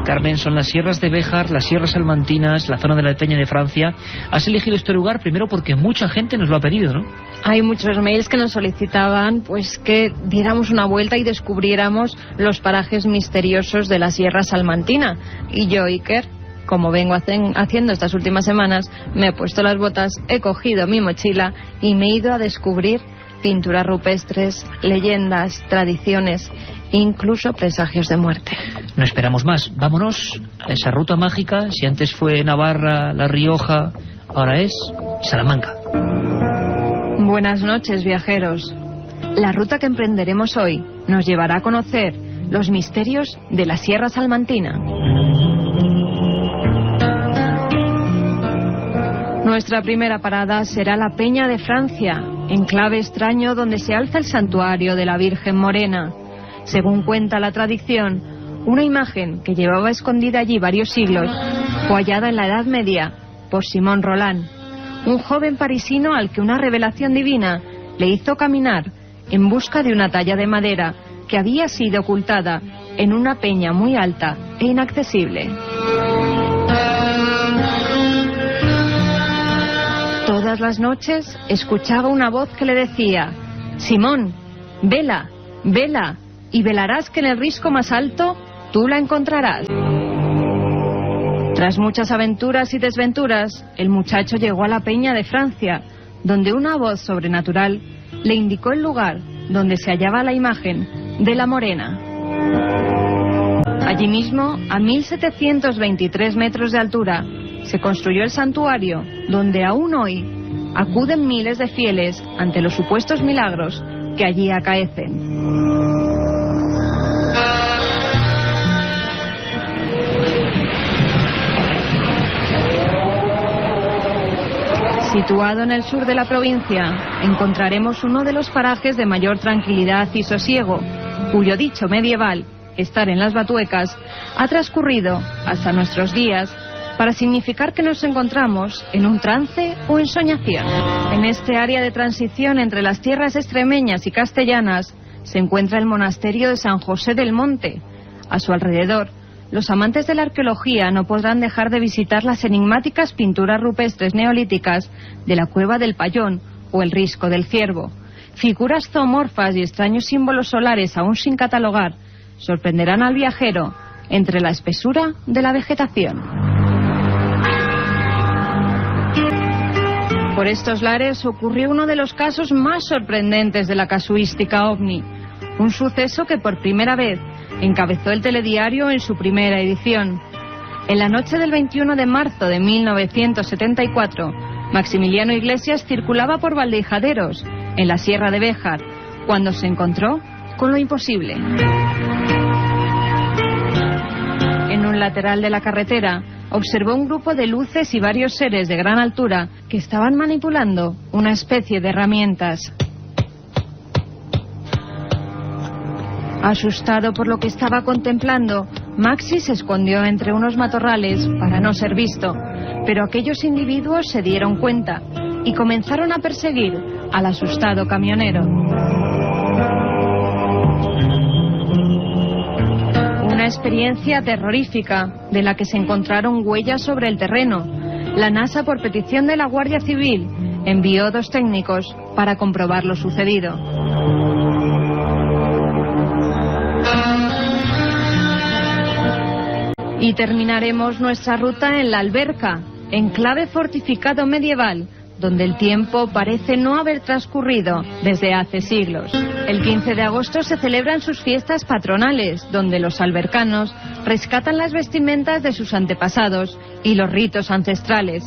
Carmen, son las sierras de Béjar, las sierras salmantinas, la zona de la Peña de Francia. Has elegido este lugar primero porque mucha gente nos lo ha pedido, ¿no? Hay muchos mails que nos solicitaban pues que diéramos una vuelta y descubriéramos los parajes misteriosos de la Sierra Salmantina. Y yo, Iker, como vengo haciendo estas últimas semanas, me he puesto las botas, he cogido mi mochila y me he ido a descubrir pinturas rupestres, leyendas, tradiciones, incluso presagios de muerte. No esperamos más, vámonos a esa ruta mágica. Si antes fue Navarra, La Rioja, ahora es Salamanca. Buenas noches, viajeros. La ruta que emprenderemos hoy nos llevará a conocer los misterios de la Sierra Salmantina. Nuestra primera parada será la Peña de Francia, enclave extraño donde se alza el santuario de la Virgen Morena. Según cuenta la tradición, una imagen que llevaba escondida allí varios siglos fue hallada en la Edad Media por Simón Roland, un joven parisino al que una revelación divina le hizo caminar en busca de una talla de madera que había sido ocultada en una peña muy alta e inaccesible. Todas las noches escuchaba una voz que le decía: Simón, vela, vela, y velarás que en el risco más alto tú la encontrarás. Tras muchas aventuras y desventuras, el muchacho llegó a la Peña de Francia, donde una voz sobrenatural le indicó el lugar donde se hallaba la imagen de la Morena. Allí mismo, a 1723 metros de altura, se construyó el santuario, donde aún hoy acuden miles de fieles ante los supuestos milagros que allí acaecen. Situado en el sur de la provincia, encontraremos uno de los parajes de mayor tranquilidad y sosiego, cuyo dicho medieval, estar en las Batuecas, ha transcurrido hasta nuestros días para significar que nos encontramos en un trance o ensoñación. En este área de transición entre las tierras extremeñas y castellanas se encuentra el monasterio de San José del Monte. A su alrededor, los amantes de la arqueología no podrán dejar de visitar las enigmáticas pinturas rupestres neolíticas de la Cueva del Payón o el Risco del Ciervo. Figuras zoomorfas y extraños símbolos solares aún sin catalogar sorprenderán al viajero entre la espesura de la vegetación. Por estos lares ocurrió uno de los casos más sorprendentes de la casuística ovni, un suceso que por primera vez encabezó el telediario en su primera edición. En la noche del 21 de marzo de 1974, Maximiliano Iglesias circulaba por Valdejaderos, en la Sierra de Béjar, cuando se encontró con lo imposible. En un lateral de la carretera, observó un grupo de luces y varios seres de gran altura que estaban manipulando una especie de herramientas. Asustado por lo que estaba contemplando, Maxi se escondió entre unos matorrales para no ser visto, pero aquellos individuos se dieron cuenta y comenzaron a perseguir al asustado camionero. Una experiencia terrorífica de la que se encontraron huellas sobre el terreno. La NASA, por petición de la Guardia Civil, envió 2 técnicos para comprobar lo sucedido. Y terminaremos nuestra ruta en La Alberca, enclave fortificado medieval, donde el tiempo parece no haber transcurrido desde hace siglos. El 15 de agosto se celebran sus fiestas patronales, donde los albercanos rescatan las vestimentas de sus antepasados y los ritos ancestrales.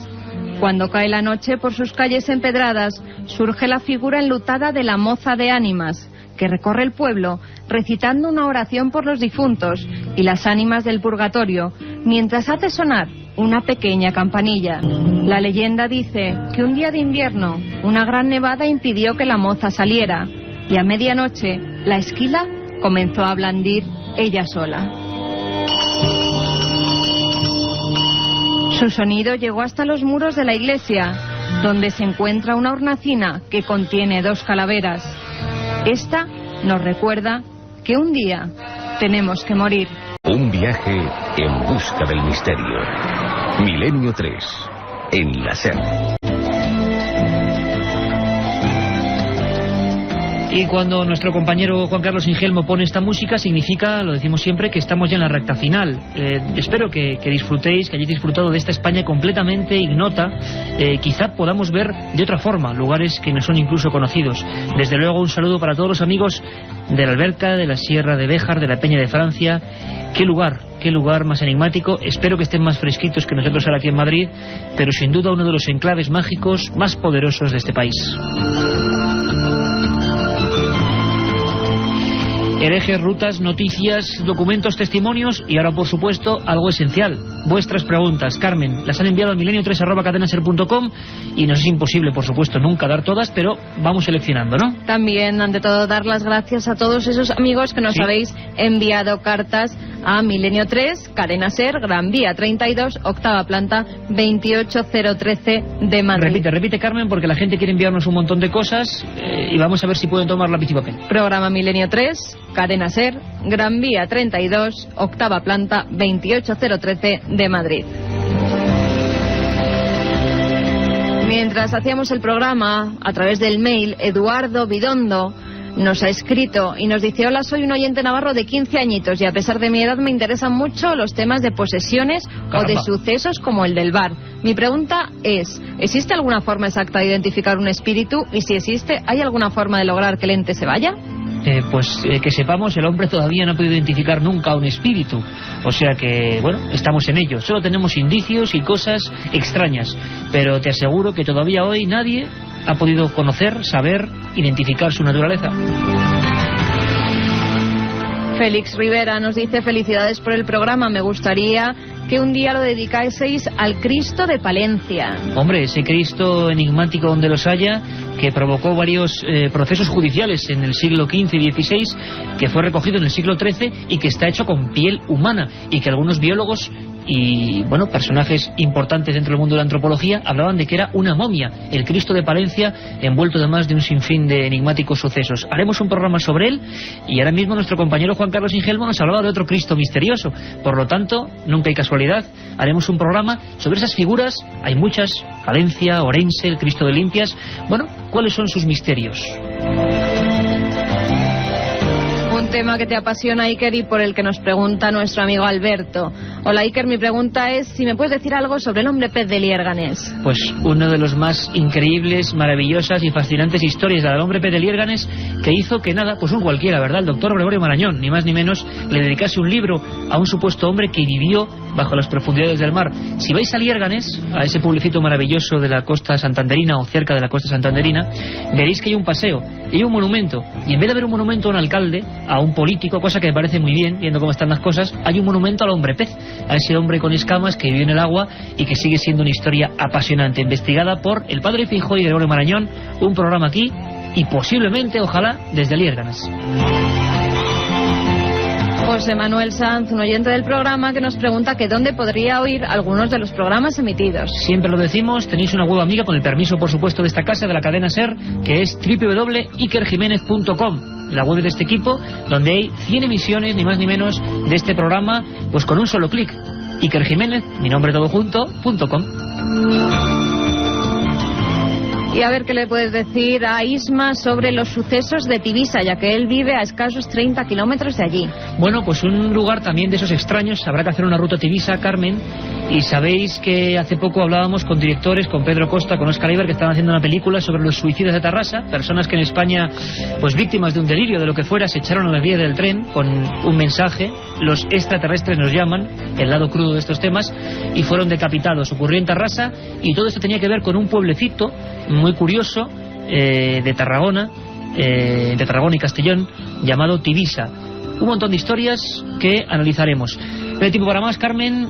Cuando cae la noche, por sus calles empedradas, surge la figura enlutada de la moza de ánimas, que recorre el pueblo recitando una oración por los difuntos y las ánimas del purgatorio, mientras hace sonar una pequeña campanilla. La leyenda dice que un día de invierno una gran nevada impidió que la moza saliera, y a medianoche la esquila comenzó a blandir ella sola. Su sonido llegó hasta los muros de la iglesia, donde se encuentra una hornacina que contiene 2 calaveras. Esta nos recuerda que un día tenemos que morir. Un viaje en busca del misterio. Milenio 3, en la SER. Y cuando nuestro compañero Juan Carlos Ingelmo pone esta música, significa, lo decimos siempre, que estamos ya en la recta final. Espero que disfrutéis, que hayáis disfrutado de esta España completamente ignota. Quizá podamos ver de otra forma lugares que no son incluso conocidos. Desde luego, un saludo para todos los amigos de la Alberca, de la Sierra de Béjar, de la Peña de Francia. Qué lugar más enigmático. Espero que estén más fresquitos que nosotros ahora aquí en Madrid, pero sin duda uno de los enclaves mágicos más poderosos de este país. Herejes, rutas, noticias, documentos, testimonios y ahora, por supuesto, algo esencial. Vuestras preguntas, Carmen, las han enviado a milenio3@cadenaser.com y nos es imposible, por supuesto, nunca dar todas, pero vamos seleccionando, ¿no? También, ante todo, dar las gracias a todos esos amigos que nos habéis enviado cartas a Milenio 3, Cadena Ser, Gran Vía 32, octava planta, 28013 de Madrid. Repite, Carmen, porque la gente quiere enviarnos un montón de cosas y vamos a ver si pueden tomar lápiz y papel. Programa Milenio 3, Cadena Ser, Gran Vía 32, octava planta, 28013 de Madrid. Mientras hacíamos el programa, a través del mail, Eduardo Bidondo nos ha escrito y nos dice: hola, soy un oyente navarro de 15 añitos y a pesar de mi edad me interesan mucho los temas de posesiones o de sucesos como el del bar. Mi pregunta es, ¿existe alguna forma exacta de identificar un espíritu? Y si existe, ¿hay alguna forma de lograr que el ente se vaya? Que sepamos, el hombre todavía no ha podido identificar nunca a un espíritu. O sea que, bueno, estamos en ello. Solo tenemos indicios y cosas extrañas. Pero te aseguro que todavía hoy nadie ha podido conocer, saber, identificar su naturaleza. Félix Rivera nos dice: felicidades por el programa, me gustaría que un día lo dedicaseis al Cristo de Palencia. Hombre, ese Cristo enigmático donde los haya, que provocó varios procesos judiciales en el siglo XV y XVI, que fue recogido en el siglo XIII y que está hecho con piel humana, y que algunos biólogos y, bueno, personajes importantes dentro del mundo de la antropología hablaban de que era una momia, el Cristo de Palencia, envuelto además de un sinfín de enigmáticos sucesos. Haremos un programa sobre él, y ahora mismo nuestro compañero Juan Carlos Ingelmo nos hablaba de otro Cristo misterioso. Por lo tanto, nunca hay casualidad, haremos un programa sobre esas figuras. Hay muchas: Palencia, Orense, el Cristo de Limpias. Bueno, ¿cuáles son sus misterios? Un tema que te apasiona, Iker, y por el que nos pregunta nuestro amigo Alberto. Hola, Iker, mi pregunta es si me puedes decir algo sobre el hombre pez de Liérganes. Pues uno de los más increíbles, maravillosas y fascinantes historias del hombre pez de Liérganes, que hizo que nada, pues un cualquiera, ¿verdad? El doctor Gregorio Marañón, ni más ni menos, le dedicase un libro a un supuesto hombre que vivió bajo las profundidades del mar. Si vais a Liérganes, a ese pueblecito maravilloso de la costa santanderina o cerca de la costa santanderina, veréis que hay un paseo y hay un monumento, y en vez de haber un monumento a un alcalde, a un político, cosa que me parece muy bien, viendo cómo están las cosas, hay un monumento al hombre pez, a ese hombre con escamas que vive en el agua y que sigue siendo una historia apasionante, investigada por el padre Feijóo y Gregorio Marañón. Un programa aquí y posiblemente, ojalá, desde Liérganes. José Manuel Sanz, un oyente del programa, que nos pregunta que dónde podría oír algunos de los programas emitidos. Siempre lo decimos, tenéis una web amiga, con el permiso, por supuesto, de esta casa, de la cadena SER, que es www.ikerjimenez.com, la web de este equipo, donde hay 100 emisiones, ni más ni menos, de este programa, pues con un solo clic. Iker Jiménez, mi nombre todo junto, .com. Y a ver qué le puedes decir a Isma sobre los sucesos de Tivisa, ya que él vive a escasos 30 kilómetros de allí. Bueno, pues un lugar también de esos extraños. Habrá que hacer una ruta a Tivisa, Carmen, Y sabéis que hace poco hablábamos con directores, con Pedro Costa, con Óscar Iber, que estaban haciendo una película sobre los suicidios de Tarrasa, personas que en España, pues víctimas de un delirio, de lo que fuera, se echaron a las vías del tren con un mensaje: los extraterrestres nos llaman, el lado crudo de estos temas, y fueron decapitados. Ocurrió en Tarrasa, y todo esto tenía que ver con un pueblecito muy curioso de Tarragona y Castellón, llamado Tivisa. Un montón de historias que analizaremos. No hay tiempo para más, Carmen.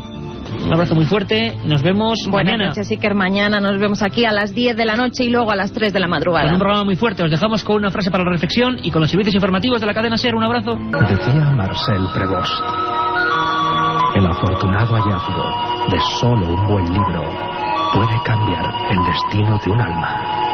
Un abrazo muy fuerte. Nos vemos Buenas mañana. noches, Iker. Mañana nos vemos aquí a las 10 de la noche y luego a las 3 de la madrugada. Con un programa muy fuerte. Os dejamos con una frase para la reflexión y con los servicios informativos de la cadena SER. Un abrazo. Decía Marcel Prévost: el afortunado hallazgo de solo un buen libro puede cambiar el destino de un alma.